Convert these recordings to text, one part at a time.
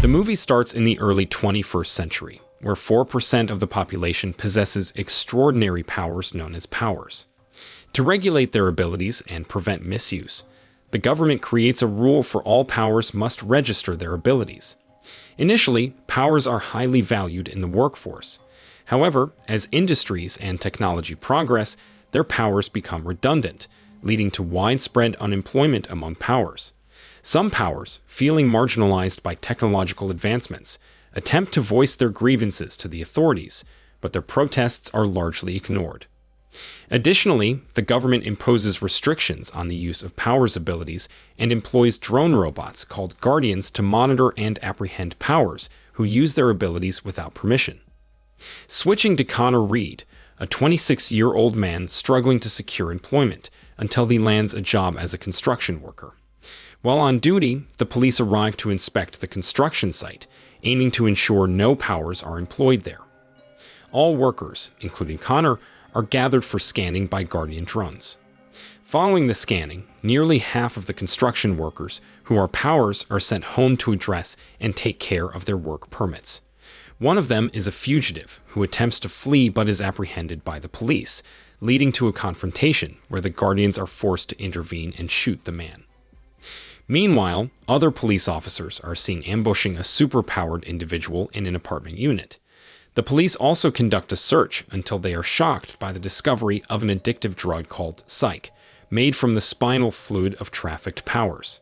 The movie starts in the early 21st century, where 4% of the population possesses extraordinary powers known as powers. To regulate their abilities and prevent misuse, the government creates a rule for all powers must register their abilities. Initially, powers are highly valued in the workforce. However, as industries and technology progress, their powers become redundant, leading to widespread unemployment among powers. Some powers, feeling marginalized by technological advancements, attempt to voice their grievances to the authorities, but their protests are largely ignored. Additionally, the government imposes restrictions on the use of powers abilities and employs drone robots called guardians to monitor and apprehend powers who use their abilities without permission. Switching to Connor Reed, a 26-year-old man struggling to secure employment until he lands a job as a construction worker. While on duty, the police arrive to inspect the construction site, aiming to ensure no powers are employed there. All workers, including Connor, are gathered for scanning by Guardian drones. Following the scanning, nearly half of the construction workers who are powers are sent home to address and take care of their work permits. One of them is a fugitive who attempts to flee but is apprehended by the police, leading to a confrontation where the Guardians are forced to intervene and shoot the man. Meanwhile, other police officers are seen ambushing a superpowered individual in an apartment unit. The police also conduct a search until they are shocked by the discovery of an addictive drug called psych, made from the spinal fluid of trafficked powers.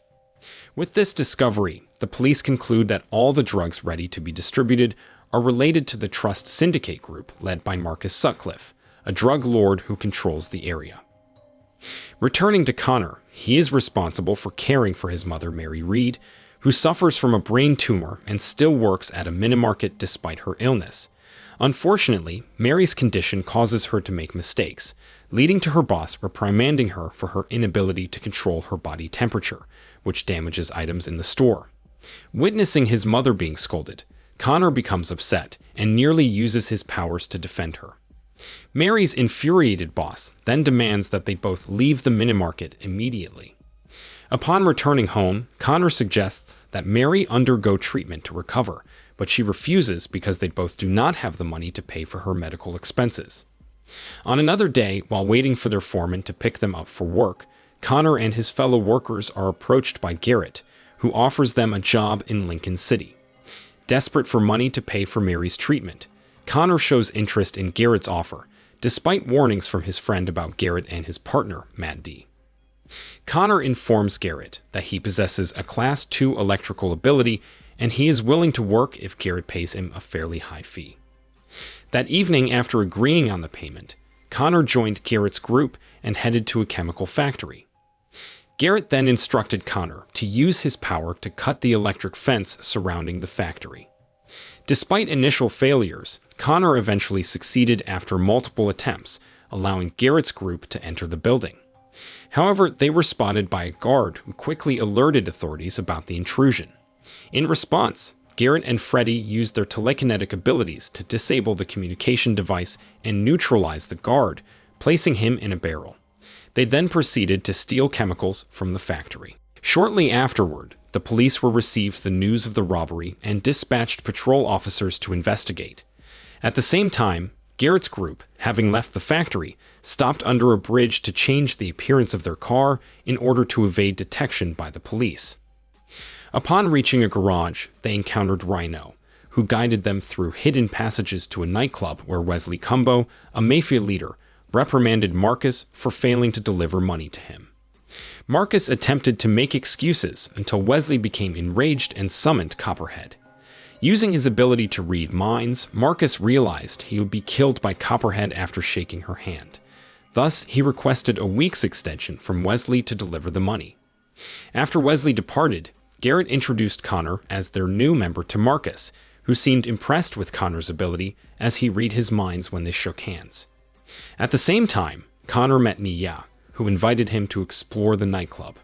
With this discovery, the police conclude that all the drugs ready to be distributed are related to the Trust Syndicate group led by Marcus Sutcliffe, a drug lord who controls the area. Returning to Connor, he is responsible for caring for his mother, Mary Reed, who suffers from a brain tumor and still works at a mini-market despite her illness. Unfortunately, Mary's condition causes her to make mistakes, leading to her boss reprimanding her for her inability to control her body temperature, which damages items in the store. Witnessing his mother being scolded, Connor becomes upset and nearly uses his powers to defend her. Mary's infuriated boss then demands that they both leave the mini-market immediately. Upon returning home, Connor suggests that Mary undergo treatment to recover, but she refuses because they both do not have the money to pay for her medical expenses. On another day, while waiting for their foreman to pick them up for work, Connor and his fellow workers are approached by Garrett, who offers them a job in Lincoln City. Desperate for money to pay for Mary's treatment, Connor shows interest in Garrett's offer, despite warnings from his friend about Garrett and his partner, Matt D. Connor informs Garrett that he possesses a Class II electrical ability and he is willing to work if Garrett pays him a fairly high fee. That evening, after agreeing on the payment, Connor joined Garrett's group and headed to a chemical factory. Garrett then instructed Connor to use his power to cut the electric fence surrounding the factory. Despite initial failures, Connor eventually succeeded after multiple attempts, allowing Garrett's group to enter the building. However, they were spotted by a guard who quickly alerted authorities about the intrusion. In response, Garrett and Freddy used their telekinetic abilities to disable the communication device and neutralize the guard, placing him in a barrel. They then proceeded to steal chemicals from the factory. Shortly afterward, the police were received the news of the robbery and dispatched patrol officers to investigate. At the same time, Garrett's group, having left the factory, stopped under a bridge to change the appearance of their car in order to evade detection by the police. Upon reaching a garage, they encountered Rhino, who guided them through hidden passages to a nightclub where Wesley Cumbo, a mafia leader, reprimanded Marcus for failing to deliver money to him. Marcus attempted to make excuses until Wesley became enraged and summoned Copperhead. Using his ability to read minds, Marcus realized he would be killed by Copperhead after shaking her hand. Thus, he requested a week's extension from Wesley to deliver the money. After Wesley departed, Garrett introduced Connor as their new member to Marcus, who seemed impressed with Connor's ability as he read his minds when they shook hands. At the same time, Connor met Nia, who invited him to explore the nightclub,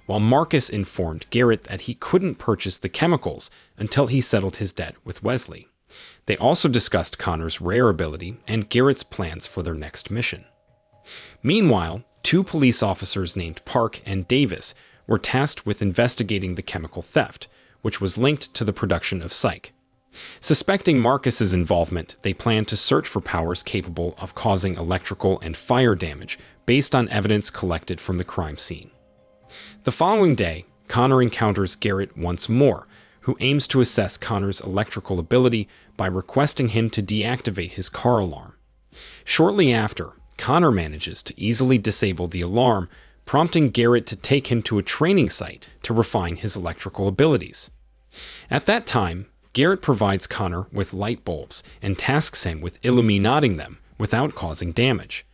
while Marcus informed Garrett that he couldn't purchase the chemicals until he settled his debt with Wesley. They also discussed Connor's rare ability and Garrett's plans for their next mission. Meanwhile, two police officers named Park and Davis were tasked with investigating the chemical theft, which was linked to the production of psych. Suspecting Marcus's involvement, they planned to search for powers capable of causing electrical and fire damage based on evidence collected from the crime scene. The following day, Connor encounters Garrett once more, who aims to assess Connor's electrical ability by requesting him to deactivate his car alarm. Shortly after, Connor manages to easily disable the alarm, prompting Garrett to take him to a training site to refine his electrical abilities. At that time, Garrett provides Connor with light bulbs and tasks him with illuminating them without causing damage.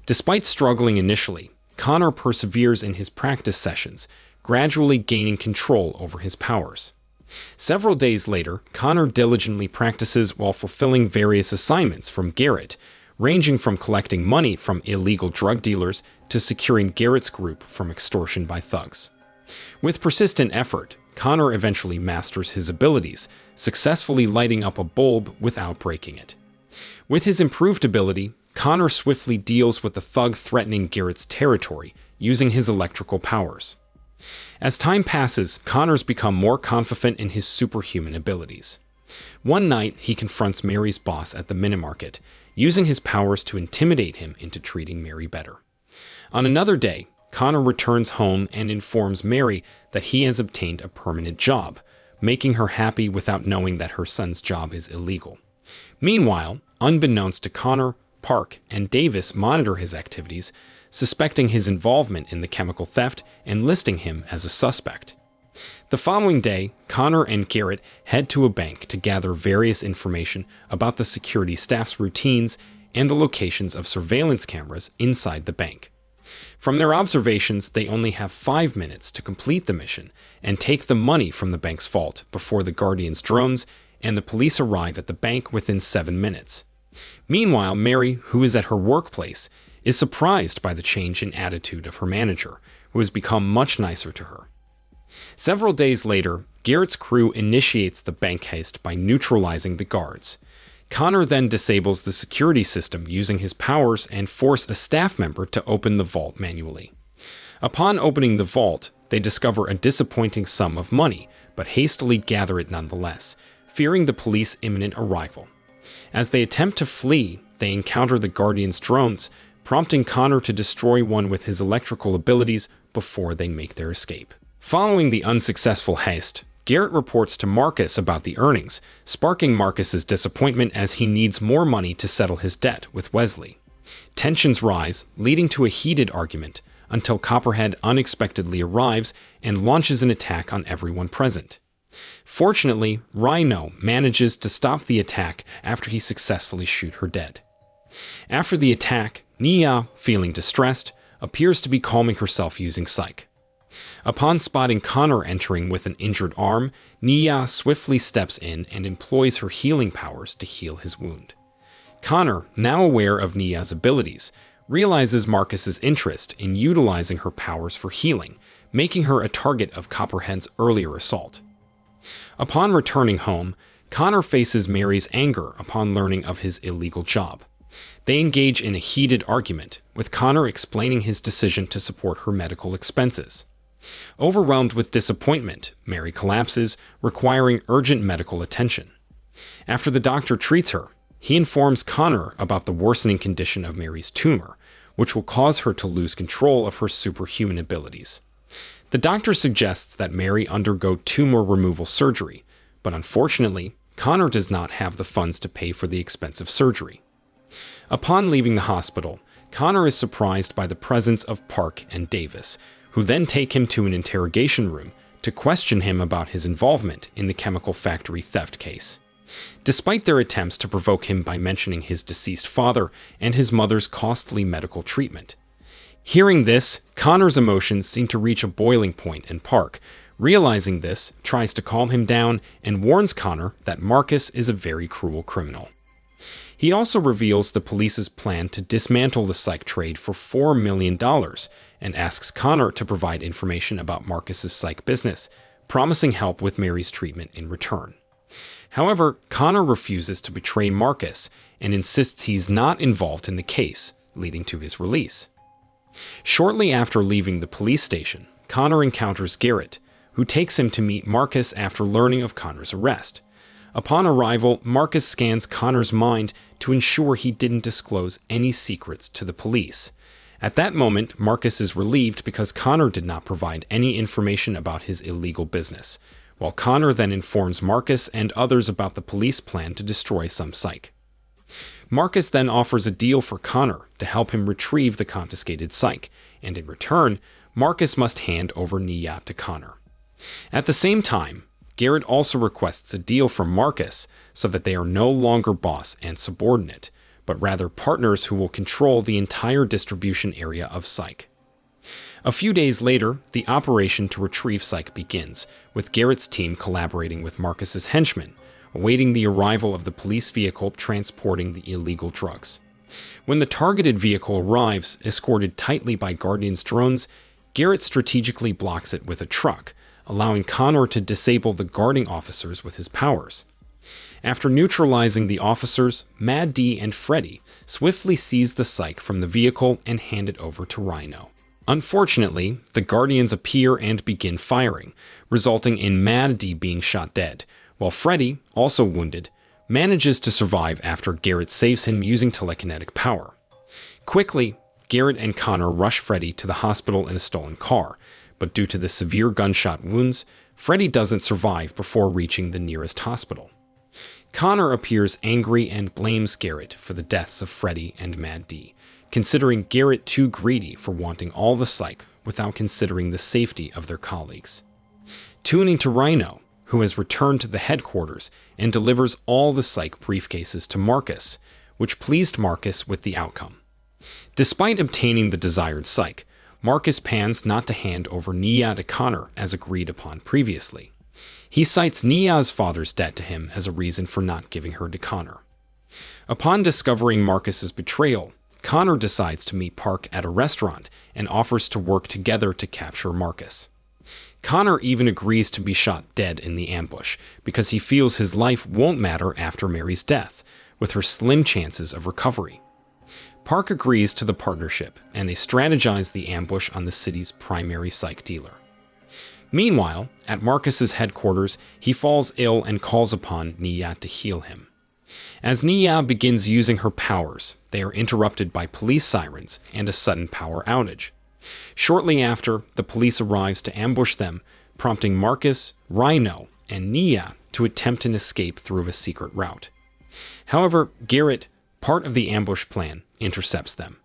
Despite struggling initially, Connor perseveres in his practice sessions, gradually gaining control over his powers. Several days later, Connor diligently practices while fulfilling various assignments from Garrett, ranging from collecting money from illegal drug dealers to securing Garrett's group from extortion by thugs. With persistent effort, Connor eventually masters his abilities, successfully lighting up a bulb without breaking it. With his improved ability, Connor swiftly deals with the thug threatening Garrett's territory, using his electrical powers. As time passes, Connor's become more confident in his superhuman abilities. One night, he confronts Mary's boss at the minimarket, using his powers to intimidate him into treating Mary better. On another day, Connor returns home and informs Mary that he has obtained a permanent job, making her happy without knowing that her son's job is illegal. Meanwhile, unbeknownst to Connor, Park and Davis monitor his activities, suspecting his involvement in the chemical theft and listing him as a suspect. The following day, Connor and Garrett head to a bank to gather various information about the security staff's routines and the locations of surveillance cameras inside the bank. From their observations, they only have 5 minutes to complete the mission and take the money from the bank's vault before the Guardian's drones and the police arrive at the bank within 7 minutes. Meanwhile, Mary, who is at her workplace, is surprised by the change in attitude of her manager, who has become much nicer to her. Several days later, Garrett's crew initiates the bank heist by neutralizing the guards. Connor then disables the security system using his powers and force a staff member to open the vault manually. Upon opening the vault, they discover a disappointing sum of money, but hastily gather it nonetheless, fearing the police's imminent arrival. As they attempt to flee, they encounter the Guardian's drones, prompting Connor to destroy one with his electrical abilities before they make their escape. Following the unsuccessful heist, Garrett reports to Marcus about the earnings, sparking Marcus's disappointment as he needs more money to settle his debt with Wesley. Tensions rise, leading to a heated argument, until Copperhead unexpectedly arrives and launches an attack on everyone present. Fortunately, Rhino manages to stop the attack after he successfully shoots her dead. After the attack, Nia, feeling distressed, appears to be calming herself using psych. Upon spotting Connor entering with an injured arm, Nia swiftly steps in and employs her healing powers to heal his wound. Connor, now aware of Nia's abilities, realizes Marcus's interest in utilizing her powers for healing, making her a target of Copperhead's earlier assault. Upon returning home, Connor faces Mary's anger upon learning of his illegal job. They engage in a heated argument, with Connor explaining his decision to support her medical expenses. Overwhelmed with disappointment, Mary collapses, requiring urgent medical attention. After the doctor treats her, he informs Connor about the worsening condition of Mary's tumor, which will cause her to lose control of her superhuman abilities. The doctor suggests that Mary undergo tumor removal surgery, but unfortunately, Connor does not have the funds to pay for the expensive surgery. Upon leaving the hospital, Connor is surprised by the presence of Park and Davis, who then take him to an interrogation room to question him about his involvement in the chemical factory theft case. Despite their attempts to provoke him by mentioning his deceased father and his mother's costly medical treatment. Hearing this, Connor's emotions seem to reach a boiling point, and Park, realizing this, tries to calm him down and warns Connor that Marcus is a very cruel criminal. He also reveals the police's plan to dismantle the psych trade for $4 million and asks Connor to provide information about Marcus's psych business, promising help with Mary's treatment in return. However, Connor refuses to betray Marcus and insists he's not involved in the case, leading to his release. Shortly after leaving the police station, Connor encounters Garrett, who takes him to meet Marcus after learning of Connor's arrest. Upon arrival, Marcus scans Connor's mind to ensure he didn't disclose any secrets to the police. At that moment, Marcus is relieved because Connor did not provide any information about his illegal business, while Connor then informs Marcus and others about the police plan to destroy some psych. Marcus then offers a deal for Connor to help him retrieve the confiscated psych, and in return, Marcus must hand over Nia to Connor. At the same time, Garrett also requests a deal from Marcus so that they are no longer boss and subordinate, but rather partners who will control the entire distribution area of psych. A few days later, the operation to retrieve psych begins, with Garrett's team collaborating with Marcus's henchmen, awaiting the arrival of the police vehicle transporting the illegal drugs. When the targeted vehicle arrives, escorted tightly by Guardian's drones, Garrett strategically blocks it with a truck, allowing Connor to disable the guarding officers with his powers. After neutralizing the officers, Mad D and Freddy swiftly seize the psych from the vehicle and hand it over to Rhino. Unfortunately, the Guardians appear and begin firing, resulting in Mad D being shot dead, while Freddy, also wounded, manages to survive after Garrett saves him using telekinetic power. Quickly, Garrett and Connor rush Freddy to the hospital in a stolen car, but due to the severe gunshot wounds, Freddy doesn't survive before reaching the nearest hospital. Connor appears angry and blames Garrett for the deaths of Freddy and Mad D, considering Garrett too greedy for wanting all the psych without considering the safety of their colleagues. Tuning to Rhino, who has returned to the headquarters and delivers all the psych briefcases to Marcus, which pleased Marcus with the outcome. Despite obtaining the desired psych, Marcus plans not to hand over Nia to Connor as agreed upon previously. He cites Nia's father's debt to him as a reason for not giving her to Connor. Upon discovering Marcus's betrayal, Connor decides to meet Park at a restaurant and offers to work together to capture Marcus. Connor even agrees to be shot dead in the ambush because he feels his life won't matter after Mary's death, with her slim chances of recovery. Park agrees to the partnership, and they strategize the ambush on the city's primary psych dealer. Meanwhile, at Marcus's headquarters, he falls ill and calls upon Nia to heal him. As Nia begins using her powers, they are interrupted by police sirens and a sudden power outage. Shortly after, the police arrives to ambush them, prompting Marcus, Rhino, and Nia to attempt an escape through a secret route. However, Garrett, part of the ambush plan, intercepts them.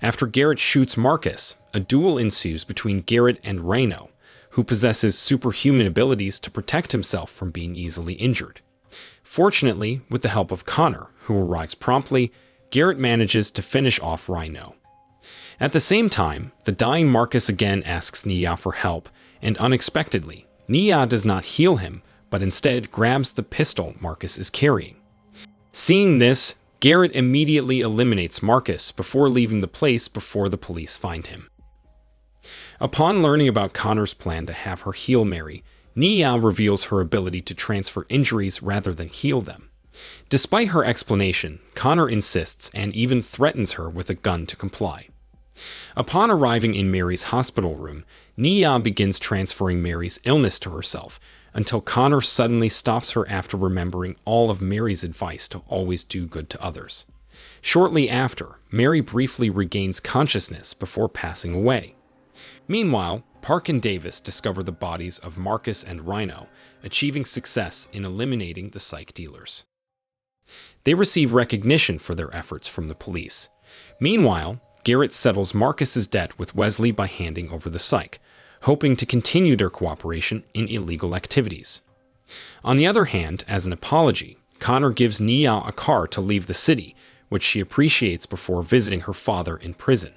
After Garrett shoots Marcus, a duel ensues between Garrett and Rhino, who possesses superhuman abilities to protect himself from being easily injured. Fortunately, with the help of Connor, who arrives promptly, Garrett manages to finish off Rhino. At the same time, the dying Marcus again asks Nia for help, and unexpectedly, Nia does not heal him, but instead grabs the pistol Marcus is carrying. Seeing this, Garrett immediately eliminates Marcus before leaving the place before the police find him. Upon learning about Connor's plan to have her heal Mary, Nia reveals her ability to transfer injuries rather than heal them. Despite her explanation, Connor insists and even threatens her with a gun to comply. Upon arriving in Mary's hospital room, Nia begins transferring Mary's illness to herself, until Connor suddenly stops her after remembering all of Mary's advice to always do good to others. Shortly after, Mary briefly regains consciousness before passing away. Meanwhile, Park and Davis discover the bodies of Marcus and Rhino, achieving success in eliminating the psych dealers. They receive recognition for their efforts from the police. Meanwhile, Garrett settles Marcus's debt with Wesley by handing over the psych, hoping to continue their cooperation in illegal activities. On the other hand, as an apology, Connor gives Nia a car to leave the city, which she appreciates before visiting her father in prison.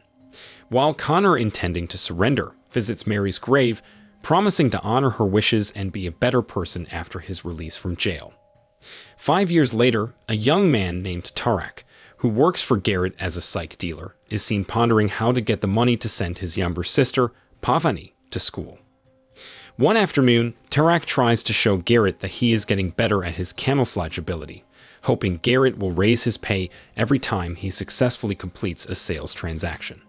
While Connor, intending to surrender, visits Mary's grave, promising to honor her wishes and be a better person after his release from jail. 5 years later, a young man named Tarak, who works for Garrett as a psych dealer, is seen pondering how to get the money to send his younger sister, Pavani, to school. One afternoon, Tarak tries to show Garrett that he is getting better at his camouflage ability, hoping Garrett will raise his pay every time he successfully completes a sales transaction.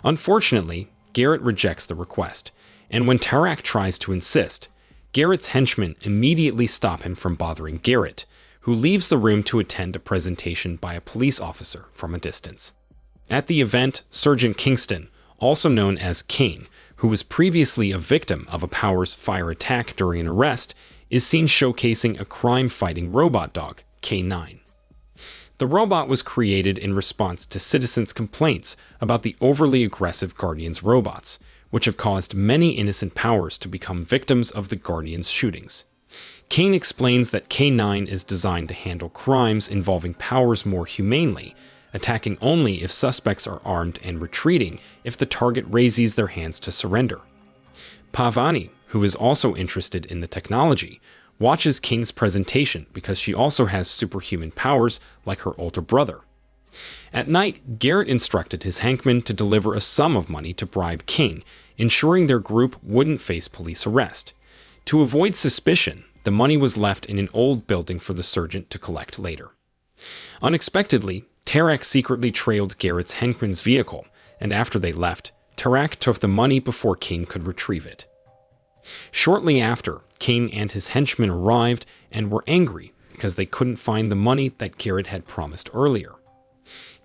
Unfortunately, Garrett rejects the request, and when Tarak tries to insist, Garrett's henchmen immediately stop him from bothering Garrett, who leaves the room to attend a presentation by a police officer from a distance. At the event, Sergeant Kingston, also known as King, who was previously a victim of a Powers fire attack during an arrest, is seen showcasing a crime-fighting robot dog, K9. The robot was created in response to citizens' complaints about the overly aggressive Guardians robots, which have caused many innocent Powers to become victims of the Guardians' shootings. King explains that K9 is designed to handle crimes involving Powers more humanely, attacking only if suspects are armed and retreating if the target raises their hands to surrender. Pavani, who is also interested in the technology, watches King's presentation because she also has superhuman powers like her older brother. At night, Garrett instructed his Hankman to deliver a sum of money to bribe King, ensuring their group wouldn't face police arrest. To avoid suspicion, the money was left in an old building for the sergeant to collect later. Unexpectedly, Tarak secretly trailed Garrett's Hankman's vehicle, and after they left, Tarak took the money before King could retrieve it. Shortly after, King and his henchmen arrived and were angry because they couldn't find the money that Garrett had promised earlier.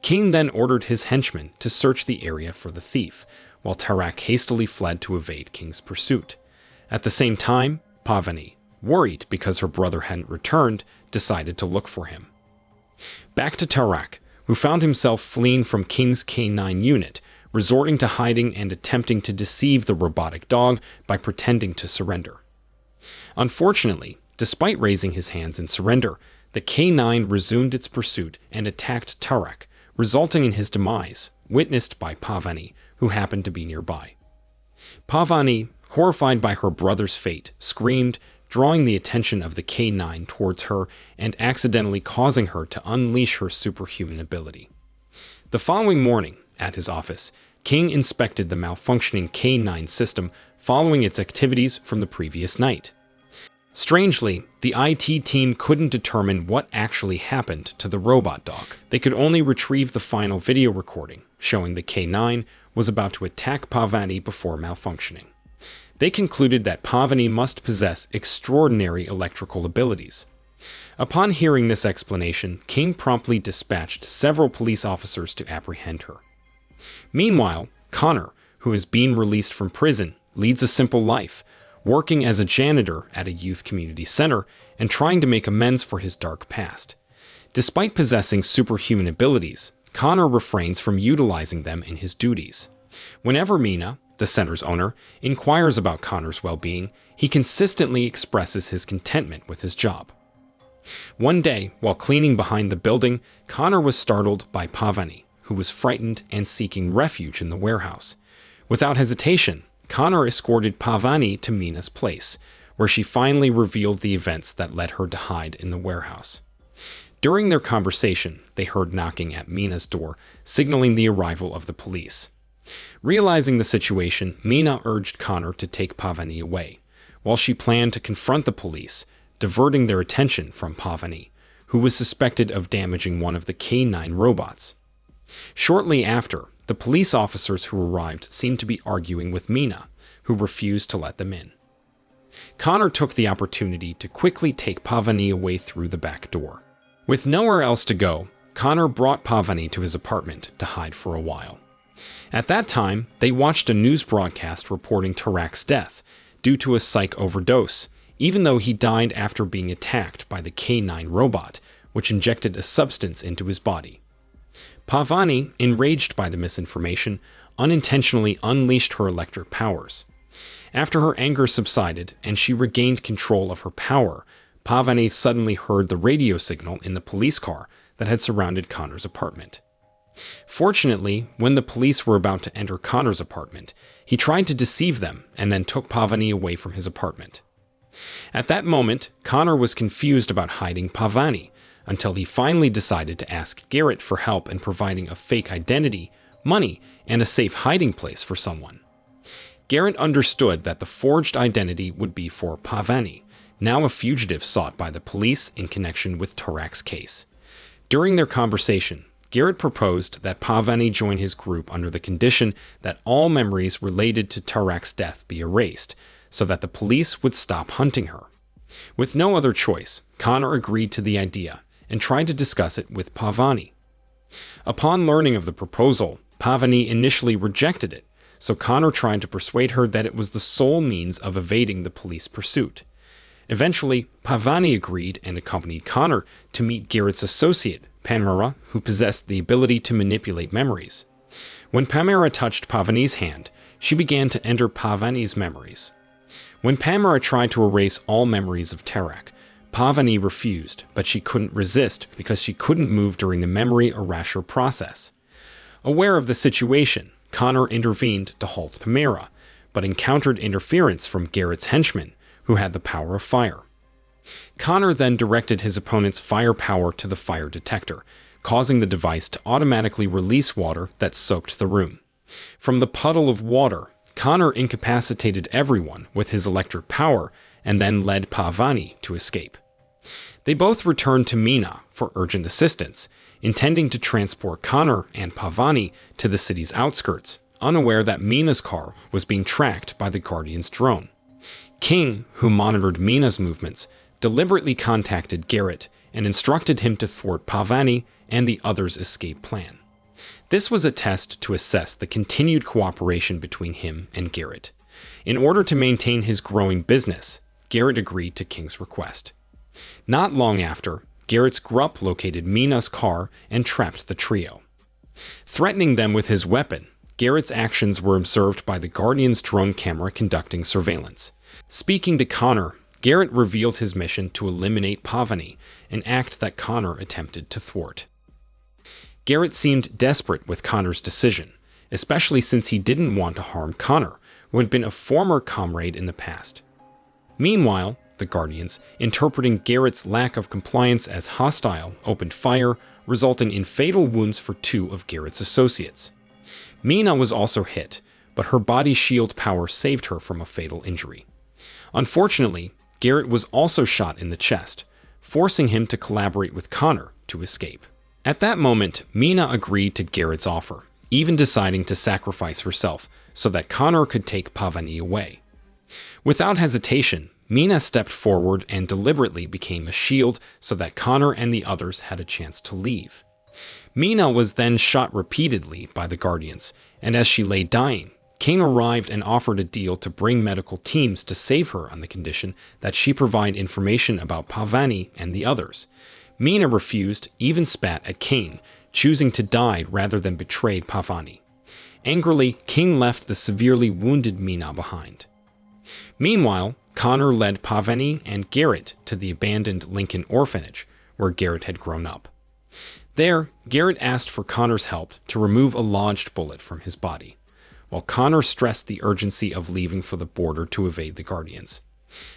King then ordered his henchmen to search the area for the thief, while Tarak hastily fled to evade King's pursuit. At the same time, Pavani, worried because her brother hadn't returned, decided to look for him. Back to Tarak, who found himself fleeing from King's K9 unit, resorting to hiding and attempting to deceive the robotic dog by pretending to surrender. Unfortunately, despite raising his hands in surrender, the K9 resumed its pursuit and attacked Tarak, resulting in his demise, witnessed by Pavani, who happened to be nearby. Pavani, horrified by her brother's fate, screamed, drawing the attention of the K9 towards her and accidentally causing her to unleash her superhuman ability. The following morning, at his office, King inspected the malfunctioning K9 system following its activities from the previous night. Strangely, the IT team couldn't determine what actually happened to the robot dog. They could only retrieve the final video recording, showing the K9 was about to attack Pavani before malfunctioning. They concluded that Pavani must possess extraordinary electrical abilities. Upon hearing this explanation, King promptly dispatched several police officers to apprehend her. Meanwhile, Connor, who is being released from prison, leads a simple life, working as a janitor at a youth community center and trying to make amends for his dark past. Despite possessing superhuman abilities, Connor refrains from utilizing them in his duties. Whenever Mina, the center's owner, inquires about Connor's well-being, he consistently expresses his contentment with his job. One day, while cleaning behind the building, Connor was startled by Pavani, who was frightened and seeking refuge in the warehouse. Without hesitation, Connor escorted Pavani to Mina's place, where she finally revealed the events that led her to hide in the warehouse. During their conversation, they heard knocking at Mina's door, signaling the arrival of the police. Realizing the situation, Mina urged Connor to take Pavani away, while she planned to confront the police, diverting their attention from Pavani, who was suspected of damaging one of the K9 robots. Shortly after, the police officers who arrived seemed to be arguing with Mina, who refused to let them in. Connor took the opportunity to quickly take Pavani away through the back door. With nowhere else to go, Connor brought Pavani to his apartment to hide for a while. At that time, they watched a news broadcast reporting Tarak's death due to a psych overdose, even though he died after being attacked by the K9 robot, which injected a substance into his body. Pavani, enraged by the misinformation, unintentionally unleashed her electric powers. After her anger subsided and she regained control of her power, Pavani suddenly heard the radio signal in the police car that had surrounded Connor's apartment. Fortunately, when the police were about to enter Connor's apartment, he tried to deceive them and then took Pavani away from his apartment. At that moment, Connor was confused about hiding Pavani, until he finally decided to ask Garrett for help in providing a fake identity, money, and a safe hiding place for someone. Garrett understood that the forged identity would be for Pavani, now a fugitive sought by the police in connection with Tarak's case. During their conversation, Garrett proposed that Pavani join his group under the condition that all memories related to Tarak's death be erased, so that the police would stop hunting her. With no other choice, Connor agreed to the idea and tried to discuss it with Pavani. Upon learning of the proposal, Pavani initially rejected it, so Connor tried to persuade her that it was the sole means of evading the police pursuit. Eventually, Pavani agreed and accompanied Connor to meet Garrett's associate, Pamara, who possessed the ability to manipulate memories. When Pamara touched Pavani's hand, she began to enter Pavani's memories. When Pamara tried to erase all memories of Tarak, Pavani refused, but she couldn't resist because she couldn't move during the memory erasure process. Aware of the situation, Connor intervened to halt Pamara, but encountered interference from Garrett's henchman, who had the power of fire. Connor then directed his opponent's fire power to the fire detector, causing the device to automatically release water that soaked the room. From the puddle of water, Connor incapacitated everyone with his electric power and then led Pavani to escape. They both returned to Mina for urgent assistance, intending to transport Connor and Pavani to the city's outskirts, unaware that Mina's car was being tracked by the Guardian's drone. King, who monitored Mina's movements, deliberately contacted Garrett and instructed him to thwart Pavani and the others' escape plan. This was a test to assess the continued cooperation between him and Garrett. In order to maintain his growing business, Garrett agreed to King's request. Not long after, Garrett's grup located Mina's car and trapped the trio. Threatening them with his weapon, Garrett's actions were observed by the Guardian's drone camera conducting surveillance. Speaking to Connor, Garrett revealed his mission to eliminate Pavani, an act that Connor attempted to thwart. Garrett seemed desperate with Connor's decision, especially since he didn't want to harm Connor, who had been a former comrade in the past. Meanwhile, the Guardians, interpreting Garrett's lack of compliance as hostile, opened fire, resulting in fatal wounds for 2 of Garrett's associates. Mina was also hit, but her body shield power saved her from a fatal injury. Unfortunately, Garrett was also shot in the chest, forcing him to collaborate with Connor to escape. At that moment, Mina agreed to Garrett's offer, even deciding to sacrifice herself so that Connor could take Pavani away. Without hesitation, Mina stepped forward and deliberately became a shield so that Connor and the others had a chance to leave. Mina was then shot repeatedly by the Guardians, and as she lay dying, King arrived and offered a deal to bring medical teams to save her on the condition that she provide information about Pavani and the others. Mina refused, even spat at King, choosing to die rather than betray Pavani. Angrily, King left the severely wounded Mina behind. Meanwhile, Connor led Pavani and Garrett to the abandoned Lincoln orphanage, where Garrett had grown up. There, Garrett asked for Connor's help to remove a lodged bullet from his body, while Connor stressed the urgency of leaving for the border to evade the Guardians.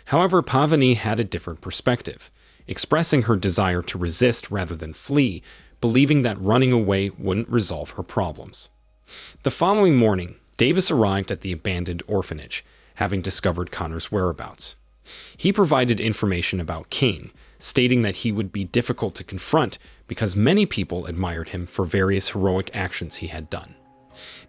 However, Pavani had a different perspective, expressing her desire to resist rather than flee, believing that running away wouldn't resolve her problems. The following morning, Davis arrived at the abandoned orphanage, having discovered Connor's whereabouts. He provided information about King, stating that he would be difficult to confront because many people admired him for various heroic actions he had done.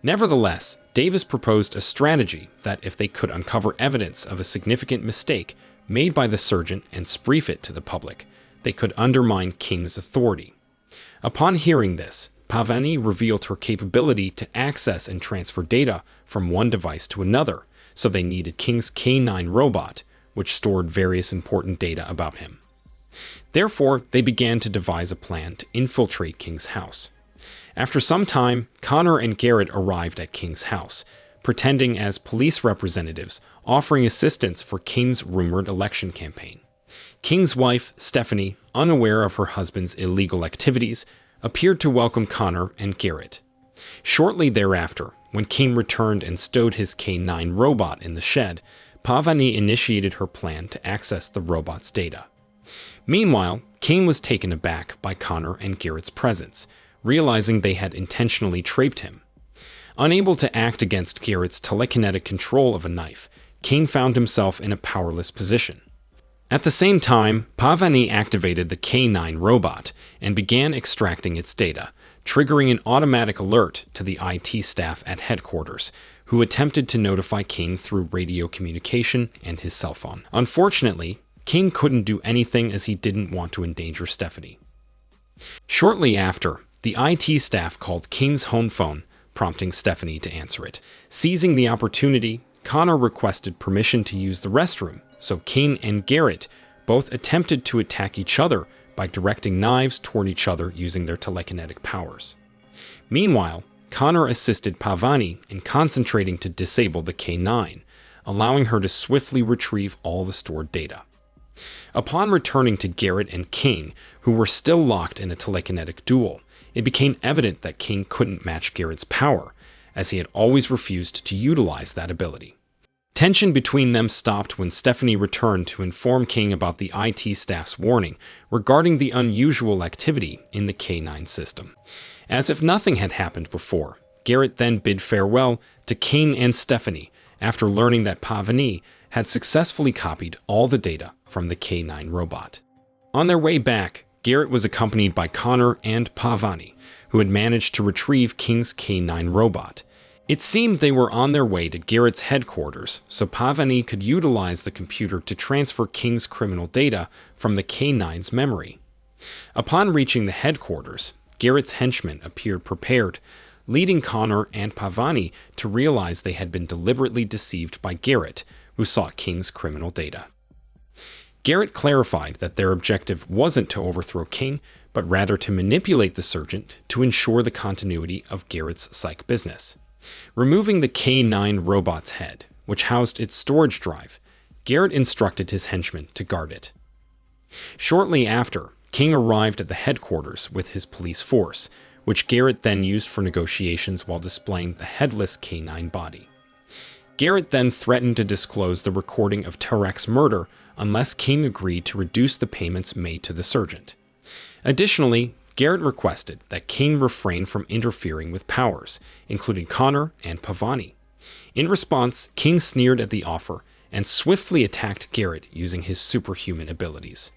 Nevertheless, Davis proposed a strategy that if they could uncover evidence of a significant mistake made by the surgeon and spreef it to the public, they could undermine King's authority. Upon hearing this, Pavani revealed her capability to access and transfer data from one device to another, so they needed King's K9 robot, which stored various important data about him. Therefore, they began to devise a plan to infiltrate King's house. After some time, Connor and Garrett arrived at King's house, pretending as police representatives, offering assistance for King's rumored election campaign. King's wife, Stephanie, unaware of her husband's illegal activities, appeared to welcome Connor and Garrett. Shortly thereafter, when King returned and stowed his K9 robot in the shed, Pavani initiated her plan to access the robot's data. Meanwhile, King was taken aback by Connor and Garrett's presence, realizing they had intentionally trapped him. Unable to act against Garrett's telekinetic control of a knife, King found himself in a powerless position. At the same time, Pavani activated the K9 robot and began extracting its data, triggering an automatic alert to the IT staff at headquarters, who attempted to notify King through radio communication and his cell phone. Unfortunately, King couldn't do anything as he didn't want to endanger Stephanie. Shortly after, the IT staff called King's home phone, prompting Stephanie to answer it. Seizing the opportunity, Connor requested permission to use the restroom, so King and Garrett both attempted to attack each other by directing knives toward each other using their telekinetic powers. Meanwhile, Connor assisted Pavani in concentrating to disable the K9, allowing her to swiftly retrieve all the stored data. Upon returning to Garrett and King, who were still locked in a telekinetic duel, it became evident that King couldn't match Garrett's power, as he had always refused to utilize that ability. Tension between them stopped when Stephanie returned to inform King about the IT staff's warning regarding the unusual activity in the K9 system. As if nothing had happened before, Garrett then bid farewell to King and Stephanie after learning that Pavani had successfully copied all the data from the K9 robot. On their way back, Garrett was accompanied by Connor and Pavani, who had managed to retrieve King's K9 robot. It seemed they were on their way to Garrett's headquarters, so Pavani could utilize the computer to transfer King's criminal data from the K9's memory. Upon reaching the headquarters, Garrett's henchmen appeared prepared, leading Connor and Pavani to realize they had been deliberately deceived by Garrett, who sought King's criminal data. Garrett clarified that their objective wasn't to overthrow King, but rather to manipulate the Sergeant to ensure the continuity of Garrett's psych business. Removing the K9 robot's head, which housed its storage drive, Garrett instructed his henchmen to guard it. Shortly after, King arrived at the headquarters with his police force, which Garrett then used for negotiations while displaying the headless K9 body. Garrett then threatened to disclose the recording of Tarek's murder unless King agreed to reduce the payments made to the Sergeant. Additionally, Garrett requested that King refrain from interfering with powers, including Connor and Pavani. In response, King sneered at the offer and swiftly attacked Garrett using his superhuman abilities.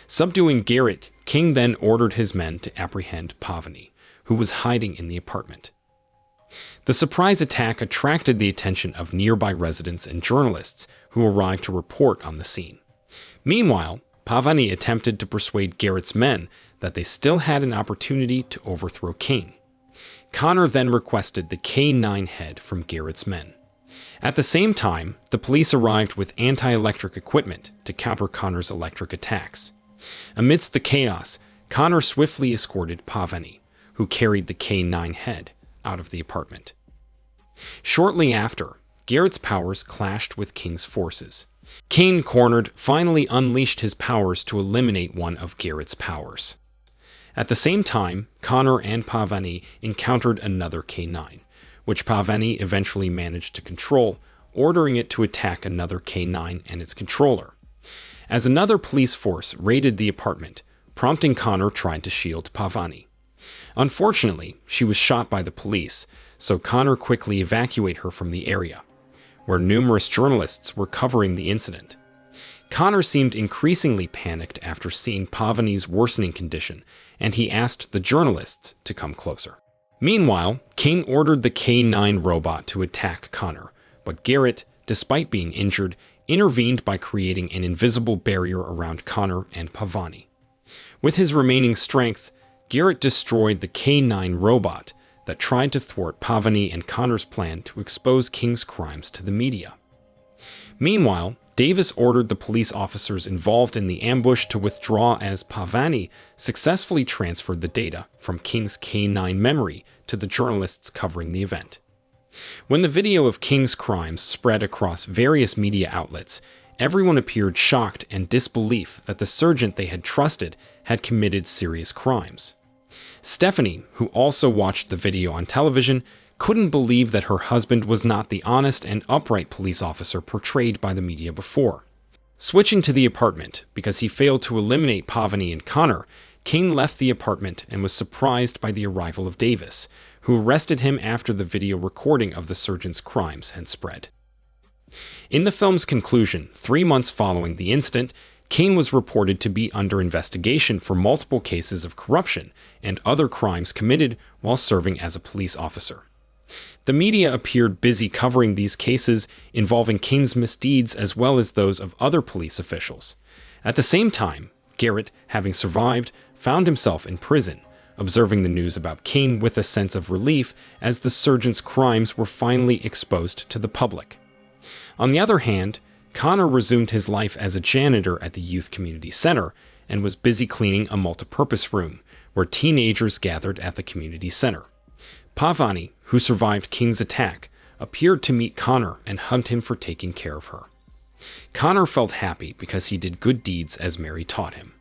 Subduing Garrett, King then ordered his men to apprehend Pavani, who was hiding in the apartment. The surprise attack attracted the attention of nearby residents and journalists who arrived to report on the scene. Meanwhile, Pavani attempted to persuade Garrett's men that they still had an opportunity to overthrow King. Connor then requested the K9 head from Garrett's men. At the same time, the police arrived with anti-electric equipment to counter Connor's electric attacks. Amidst the chaos, Connor swiftly escorted Pavani, who carried the K9 head, out of the apartment. Shortly after, Garrett's powers clashed with King's forces. King, cornered, finally unleashed his powers to eliminate one of Garrett's powers. At the same time, Connor and Pavani encountered another K9, which Pavani eventually managed to control, ordering it to attack another K9 and its controller. As another police force raided the apartment, prompting Connor tried to shield Pavani. Unfortunately, she was shot by the police, so Connor quickly evacuated her from the area, where numerous journalists were covering the incident. Connor seemed increasingly panicked after seeing Pavani's worsening condition, and he asked the journalists to come closer. Meanwhile, King ordered the K9 robot to attack Connor, but Garrett, despite being injured, intervened by creating an invisible barrier around Connor and Pavani. With his remaining strength, Garrett destroyed the K9 robot that tried to thwart Pavani and Connor's plan to expose King's crimes to the media. Meanwhile, Davis ordered the police officers involved in the ambush to withdraw as Pavani successfully transferred the data from King's K9 memory to the journalists covering the event. When the video of King's crimes spread across various media outlets, everyone appeared shocked and disbelief that the sergeant they had trusted had committed serious crimes. Stephanie, who also watched the video on television, couldn't believe that her husband was not the honest and upright police officer portrayed by the media before. Switching to the apartment, because he failed to eliminate Pavani and Connor, King left the apartment and was surprised by the arrival of Davis, who arrested him after the video recording of the sergeant's crimes had spread. In the film's conclusion, 3 months following the incident, Kane was reported to be under investigation for multiple cases of corruption and other crimes committed while serving as a police officer. The media appeared busy covering these cases involving Kane's misdeeds as well as those of other police officials. At the same time, Garrett, having survived, found himself in prison, observing the news about Kane with a sense of relief as the sergeant's crimes were finally exposed to the public. On the other hand, Connor resumed his life as a janitor at the Youth Community Center and was busy cleaning a multipurpose room where teenagers gathered at the community center. Pavani, who survived Kane's attack, appeared to meet Connor and hugged him for taking care of her. Connor felt happy because he did good deeds as Mary taught him.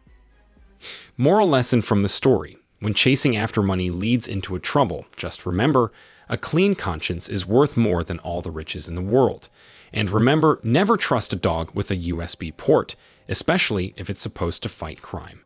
Moral lesson from the story: when chasing after money leads into a trouble, just remember, a clean conscience is worth more than all the riches in the world. And remember, never trust a dog with a USB port, especially if it's supposed to fight crime.